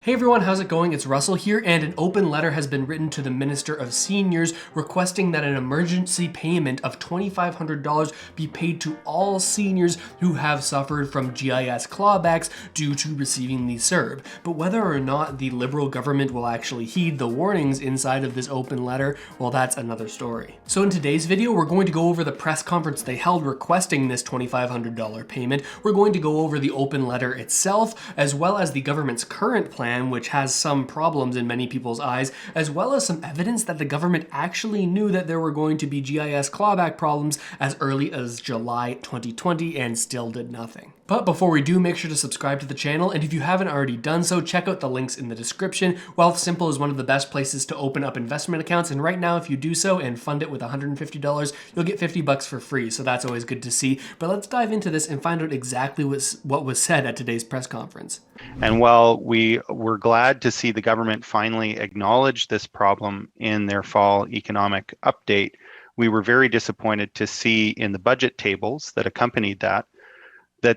Hey everyone, how's it going? It's Russell here, and an open letter has been written to the Minister of Seniors requesting that an emergency payment of $2,500 be paid to all seniors who have suffered from GIS clawbacks due to receiving the CERB. But whether or not the Liberal government will actually heed the warnings inside of this open letter, well, that's another story. So in today's video, we're going to go over the press conference they held requesting this $2,500 payment. We're going to go over the open letter itself, as well as the government's current plan, which has some problems in many people's eyes, as well as some evidence that the government actually knew that there were going to be GIS clawback problems as early as July 2020 and still did nothing. But before we do, make sure to subscribe to the channel, and if you haven't already done so, check out the links in the description. Wealthsimple is one of the best places to open up investment accounts, and right now if you do so and fund it with $150, you'll get $50 for free, so that's always good to see. But let's dive into this and find out exactly what was said at today's press conference. And while we were glad to see the government finally acknowledge this problem in their fall economic update, we were very disappointed to see in the budget tables that accompanied that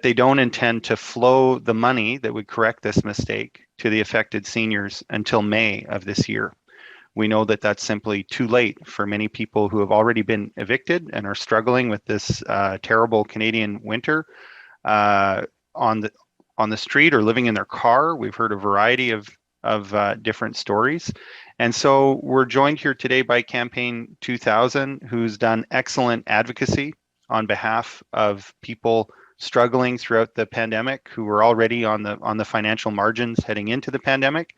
they don't intend to flow the money that would correct this mistake to the affected seniors until May of this year. We know that that's simply too late for many people who have already been evicted and are struggling with this terrible Canadian winter on the street or living in their car. We've heard a variety of different stories. And so we're joined here today by Campaign 2000, who's done excellent advocacy on behalf of people struggling throughout the pandemic, who were already on the financial margins heading into the pandemic.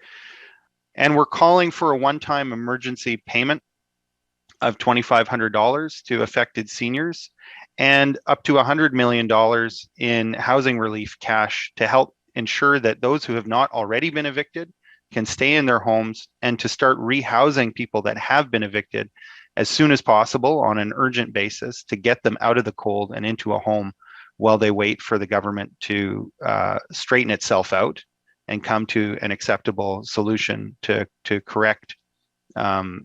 And we're calling for a one-time emergency payment of $2,500 to affected seniors and up to $100 million in housing relief cash to help ensure that those who have not already been evicted can stay in their homes, and to start rehousing people that have been evicted as soon as possible on an urgent basis to get them out of the cold and into a home while they wait for the government to straighten itself out and come to an acceptable solution to correct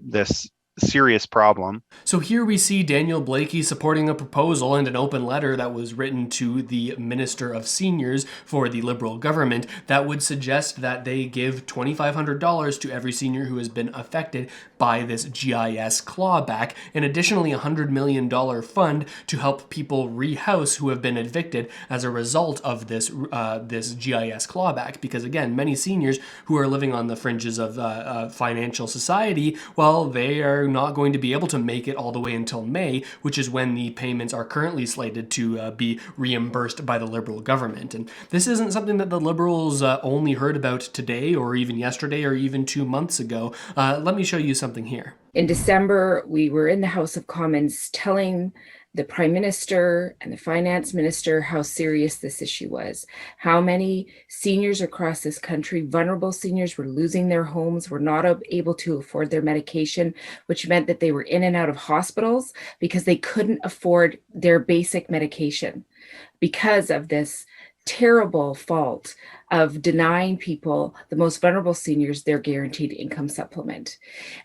this serious problem. So here we see Daniel Blakey supporting a proposal and an open letter that was written to the Minister of Seniors for the Liberal government that would suggest that they give $2,500 to every senior who has been affected by this GIS clawback, and additionally $100 million fund to help people rehouse who have been evicted as a result of this GIS clawback. Because again, many seniors who are living on the fringes of financial society, well, they are not going to be able to make it all the way until May, which is when the payments are currently slated to be reimbursed by the Liberal government. And this isn't something that the Liberals only heard about today or even yesterday or even 2 months ago. Let me show you something here. In December, we were in the House of Commons telling the Prime Minister and the Finance Minister how serious this issue was. How many seniors across this country, vulnerable seniors, were losing their homes, were not able to afford their medication, which meant that they were in and out of hospitals because they couldn't afford their basic medication because of this terrible fault of denying people, the most vulnerable seniors, their guaranteed income supplement.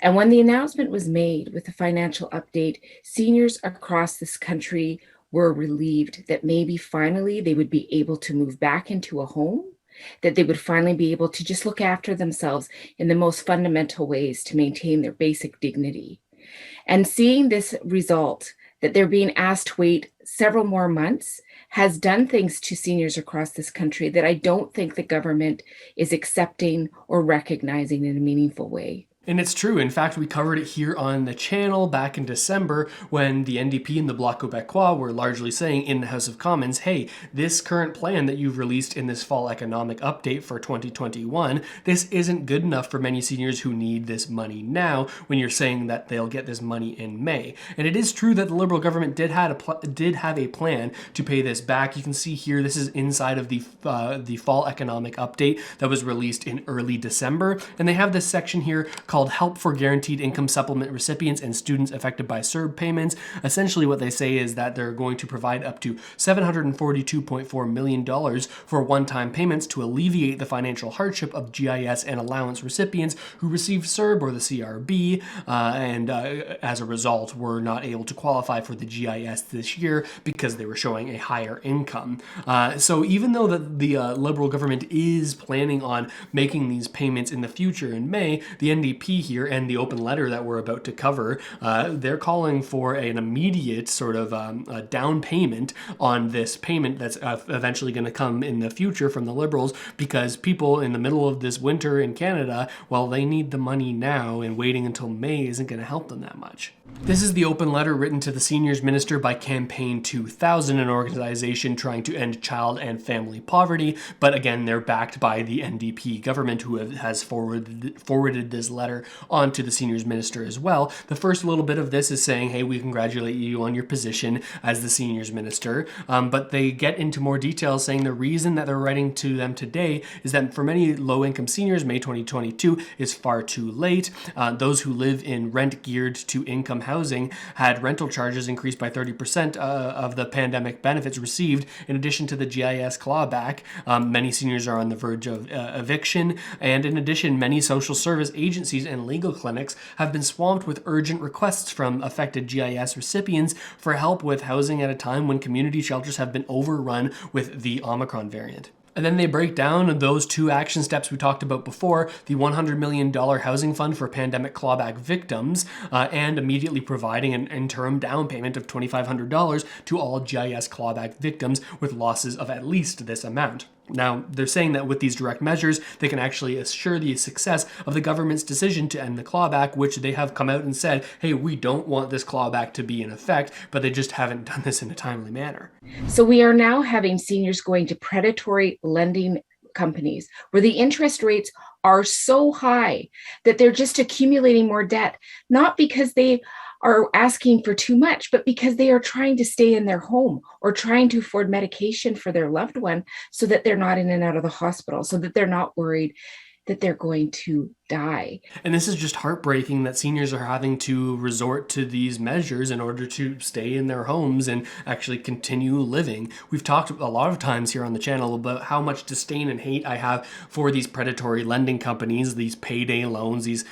And when the announcement was made with the financial update, seniors across this country were relieved that maybe finally they would be able to move back into a home, that they would finally be able to just look after themselves in the most fundamental ways to maintain their basic dignity. And seeing this result, that they're being asked to wait several more months, has done things to seniors across this country that I don't think the government is accepting or recognizing in a meaningful way. And it's true. In fact, we covered it here on the channel back in December when the NDP and the Bloc Québécois were largely saying in the House of Commons, hey, this current plan that you've released in this fall economic update for 2021, this isn't good enough for many seniors who need this money now, when you're saying that they'll get this money in May. And it is true that the Liberal government did have a plan to pay this back. You can see here, this is inside of the fall economic update that was released in early December. And they have this section here called Help for Guaranteed Income Supplement Recipients and Students Affected by CERB Payments. Essentially what they say is that they're going to provide up to $742.4 million for one-time payments to alleviate the financial hardship of GIS and allowance recipients who received CERB or the CRB, and as a result were not able to qualify for the GIS this year because they were showing a higher income. So even though the Liberal government is planning on making these payments in the future in May, the NDP here and the open letter that we're about to cover, they're calling for an immediate sort of a down payment on this payment that's eventually going to come in the future from the Liberals, because people in the middle of this winter in Canada, well, they need the money now, and waiting until May isn't going to help them that much. This is the open letter written to the Seniors Minister by Campaign 2000, an organization trying to end child and family poverty, but again, they're backed by the NDP government, who has forwarded this letter on to the Seniors Minister as well. The first little bit of this is saying, hey, we congratulate you on your position as the Seniors Minister, but they get into more details saying the reason that they're writing to them today is that for many low-income seniors, May 2022 is far too late. Those who live in rent-geared to income housing had rental charges increased by 30% of the pandemic benefits received, in addition to the GIS clawback. Many seniors are on the verge of eviction, and in addition, many social service agencies and legal clinics have been swamped with urgent requests from affected GIS recipients for help with housing at a time when community shelters have been overrun with the Omicron variant. And then they break down those two action steps we talked about before, the $100 million housing fund for pandemic clawback victims, and immediately providing an interim down payment of $2,500 to all GIS clawback victims with losses of at least this amount. Now, they're saying that with these direct measures, they can actually assure the success of the government's decision to end the clawback, which they have come out and said, hey, we don't want this clawback to be in effect, but they just haven't done this in a timely manner. So we are now having seniors going to predatory lending companies where the interest rates are so high that they're just accumulating more debt, not because they are asking for too much, but because they are trying to stay in their home or trying to afford medication for their loved one so that they're not in and out of the hospital, so that they're not worried that they're going to die. And this is just heartbreaking that seniors are having to resort to these measures in order to stay in their homes and actually continue living. We've talked a lot of times here on the channel about how much disdain and hate I have for these predatory lending companies, these payday loans, these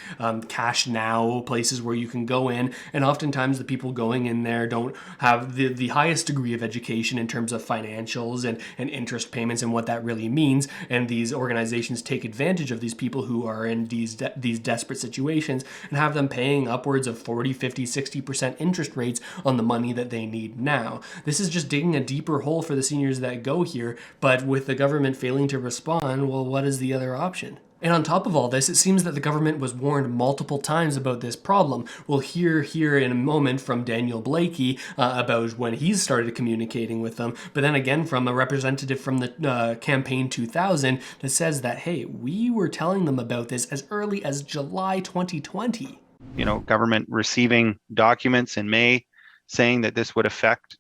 cash now places where you can go in, and oftentimes the people going in there don't have the highest degree of education in terms of financials and interest payments and what that really means, and these organizations take advantage of these people who are in these desperate situations and have them paying upwards of 40, 50, 60% interest rates on the money that they need now. This is just digging a deeper hole for the seniors that go here, but with the government failing to respond, well, what is the other option? And on top of all this, it seems that the government was warned multiple times about this problem. We'll hear here in a moment from Daniel Blakey about when he started communicating with them, but then again from a representative from the Campaign 2000 that says that, hey, we were telling them about this as early as July 2020. You know, government receiving documents in May saying that this would affect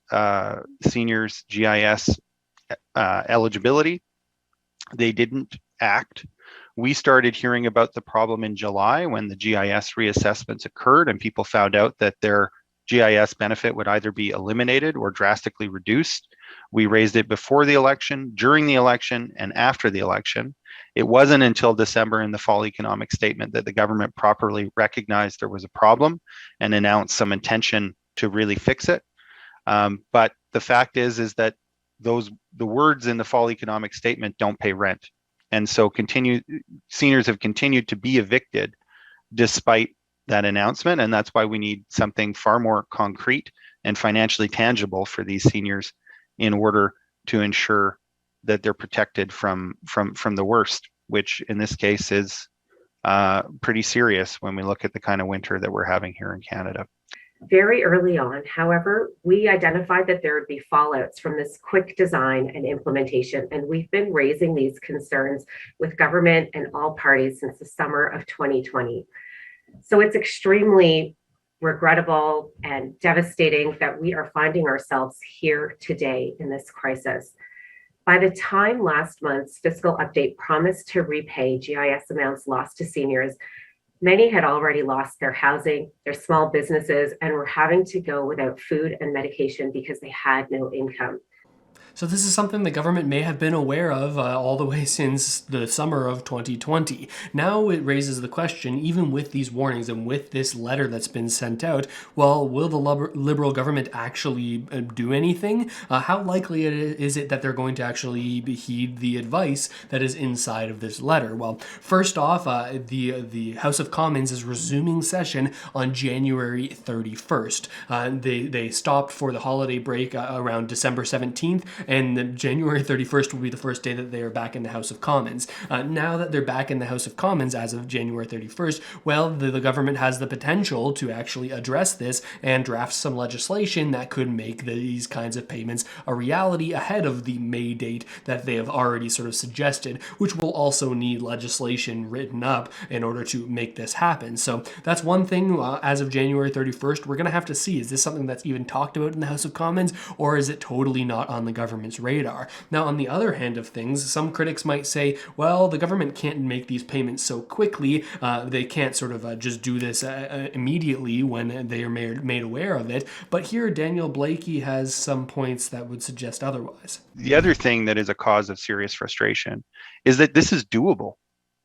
seniors' GIS eligibility. They didn't act. We started hearing about the problem in July when the GIS reassessments occurred and people found out that their GIS benefit would either be eliminated or drastically reduced. We raised it before the election, during the election, and after the election. It wasn't until December in the fall economic statement that the government properly recognized there was a problem and announced some intention to really fix it. But the fact is that the words in the fall economic statement don't pay rent. And so seniors have continued to be evicted despite that announcement. And that's why we need something far more concrete and financially tangible for these seniors in order to ensure that they're protected from the worst, which in this case is pretty serious when we look at the kind of winter that we're having here in Canada. Very early on, however, we identified that there would be fallouts from this quick design and implementation, and we've been raising these concerns with government and all parties since the summer of 2020. So it's extremely regrettable and devastating that we are finding ourselves here today in this crisis. By the time last month's fiscal update promised to repay GIS amounts lost to seniors, Many had already lost their housing, their small businesses, and were having to go without food and medication because they had no income. So this is something the government may have been aware of all the way since the summer of 2020. Now it raises the question, even with these warnings and with this letter that's been sent out, well, will the Liberal government actually do anything? How likely is it that they're going to actually heed the advice that is inside of this letter? Well, first off, the House of Commons is resuming session on January 31st. They stopped for the holiday break around December 17th, and January 31st will be the first day that they are back in the House of Commons. Now that they're back in the House of Commons as of January 31st, well, the government has the potential to actually address this and draft some legislation that could make these kinds of payments a reality ahead of the May date that they have already sort of suggested, which will also need legislation written up in order to make this happen. So that's one thing. As of January 31st, we're going to have to see, is this something that's even talked about in the House of Commons, or is it totally not on the government's radar? Now, on the other hand of things, some critics might say, well, the government can't make these payments so quickly. They can't sort of just do this immediately when they are made aware of it. But here, Daniel Blakey has some points that would suggest otherwise. The other thing that is a cause of serious frustration is that this is doable.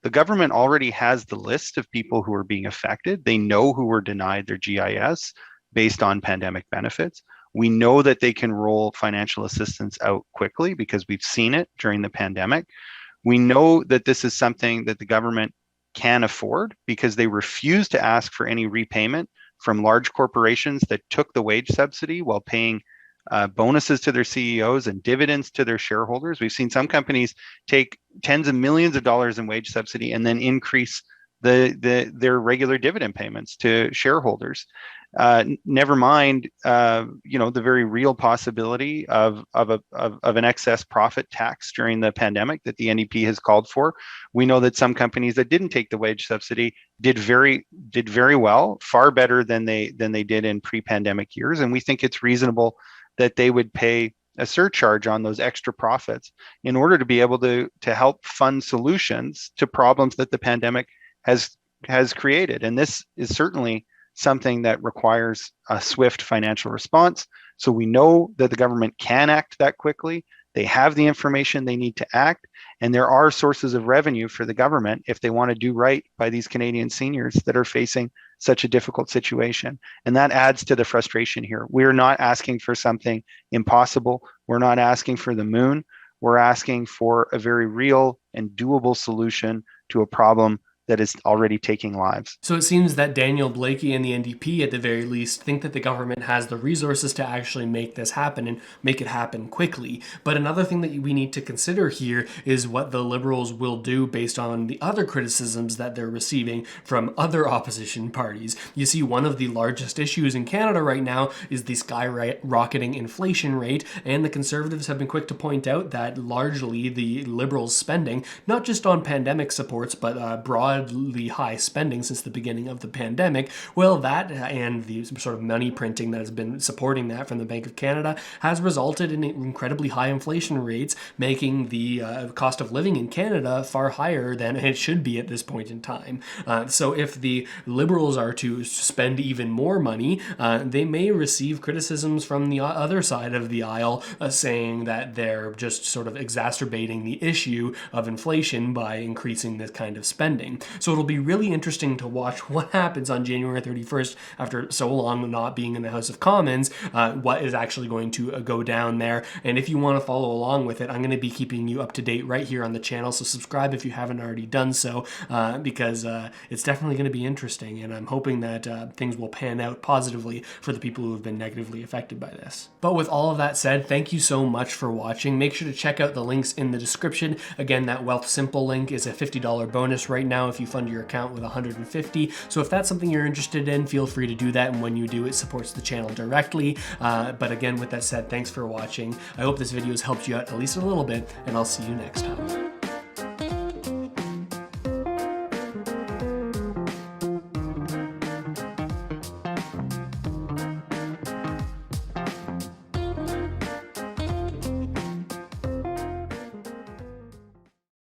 The government already has the list of people who are being affected. They know who were denied their GIS based on pandemic benefits. We know that they can roll financial assistance out quickly because we've seen it during the pandemic. We know that this is something that the government can afford because they refuse to ask for any repayment from large corporations that took the wage subsidy while paying bonuses to their CEOs and dividends to their shareholders. We've seen some companies take tens of millions of dollars in wage subsidy and then increase their regular dividend payments to shareholders. Never mind, the very real possibility of an excess profit tax during the pandemic that the NDP has called for. We know that some companies that didn't take the wage subsidy did very well, far better than they did in pre-pandemic years, and we think it's reasonable that they would pay a surcharge on those extra profits in order to be able to help fund solutions to problems that the pandemic has created. And this is certainly something that requires a swift financial response. So we know that the government can act that quickly. They have the information they need to act, and there are sources of revenue for the government if they want to do right by these Canadian seniors that are facing such a difficult situation. And that adds to the frustration here. We're not asking for something impossible. We're not asking for the moon. We're asking for a very real and doable solution to a problem that is already taking lives. So it seems that Daniel Blakey and the NDP, at the very least, think that the government has the resources to actually make this happen and make it happen quickly. But another thing that we need to consider here is what the Liberals will do based on the other criticisms that they're receiving from other opposition parties. You see, one of the largest issues in Canada right now is the skyrocketing inflation rate, and the Conservatives have been quick to point out that largely the Liberals' spending, not just on pandemic supports, but broadly high spending since the beginning of the pandemic, well, that and the sort of money printing that has been supporting that from the Bank of Canada has resulted in incredibly high inflation rates, making the cost of living in Canada far higher than it should be at this point in time. So if the Liberals are to spend even more money, they may receive criticisms from the other side of the aisle saying that they're just sort of exacerbating the issue of inflation by increasing this kind of spending. So it'll be really interesting to watch what happens on January 31st after so long not being in the House of Commons, what is actually going to go down there. And if you want to follow along with it, I'm going to be keeping you up to date right here on the channel. So subscribe if you haven't already done so, because it's definitely going to be interesting. And I'm hoping that things will pan out positively for the people who have been negatively affected by this. But with all of that said, thank you so much for watching. Make sure to check out the links in the description. Again, that Wealth Simple link is a $50 bonus right now if you fund your account with $150. So if that's something you're interested in, feel free to do that. And when you do, it supports the channel directly. But again, with that said, thanks for watching. I hope this video has helped you out at least a little bit, and I'll see you next time.